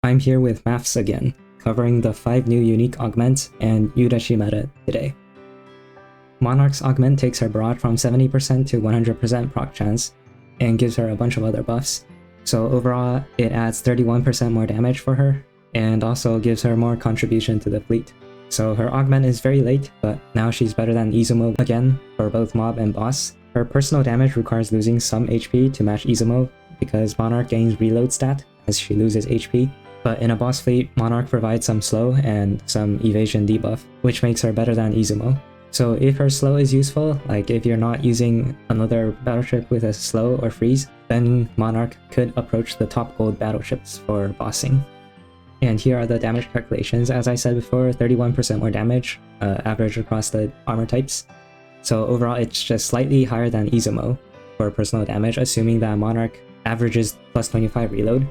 I'm here with Maths again, covering the 5 new unique augments and Yuudachi meta today. Monarch's augment takes her barrage from 70% to 100% proc chance, and gives her a bunch of other buffs. So overall, it adds 31% more damage for her, and also gives her more contribution to the fleet. So her augment is very late, but now she's better than Izumo again for both mob and boss. Her personal damage requires losing some HP to match Izumo, because Monarch gains reload stat as she loses HP. But in a boss fleet, Monarch provides some slow and some evasion debuff, which makes her better than Izumo. So if her slow is useful, like if you're not using another battleship with a slow or freeze, then Monarch could approach the top gold battleships for bossing. And here are the damage calculations. As I said before, 31% more damage, average across the armor types. So overall, it's just slightly higher than Izumo for personal damage, assuming that Monarch averages plus 25 reload.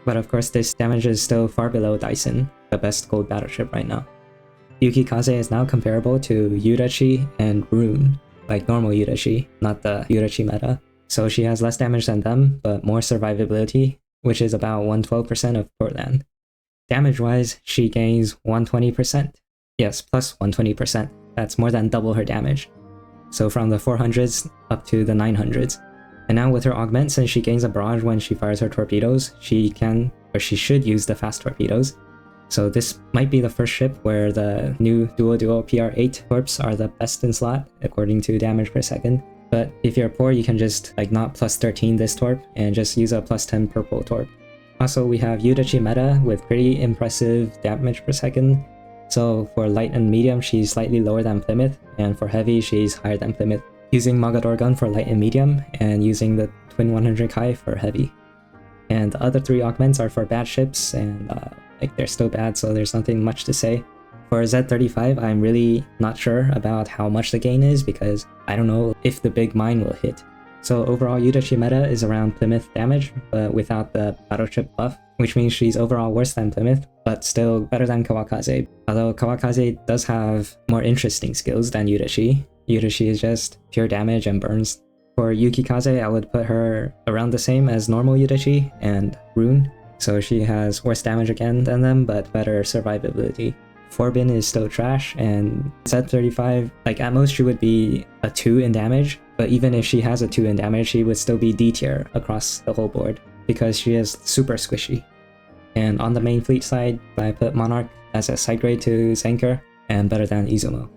But of course, this damage is still far below Dyson, the best gold battleship right now. Yukikaze is now comparable to Yuudachi and Rune, like normal Yuudachi, not the Yuudachi meta. So she has less damage than them, but more survivability, which is about 112% of Portland. Damage-wise, she gains 120%. Yes, plus 120%. That's more than double her damage. So from the 400s up to the 900s. And now with her augment, since she gains a barrage when she fires her torpedoes, she can, or she should use the fast torpedoes. So this might be the first ship where the new Duo PR8 torps are the best in slot, according to damage per second. But if you're poor, you can just like not plus 13 this torp, and just use a plus 10 purple torp. Also, we have Yuudachi meta with pretty impressive damage per second. So for light and medium, she's slightly lower than Plymouth, and for heavy, she's higher than Plymouth. Using Mogador gun for light and medium, and using the Twin 100 Kai for heavy. And the other 3 augments are for bad ships, and like they're still bad, so there's nothing much to say. For Z35, I'm really not sure about how much the gain is, because I don't know if the big mine will hit. So overall, Yuudachi meta is around Plymouth damage, but without the battleship buff, which means she's overall worse than Plymouth, but still better than Kawakaze. Although Kawakaze does have more interesting skills than Yuudachi. Yuudachi is just pure damage and burns. For Yukikaze, I would put her around the same as normal Yuudachi and Rune, so she has worse damage again than them, but better survivability. Forbin is still trash, and Z35, like at most she would be a 2 in damage, but even if she has a 2 in damage, she would still be D tier across the whole board, because she is super squishy. And on the main fleet side, I put Monarch as a side grade to Zenker, and better than Izumo.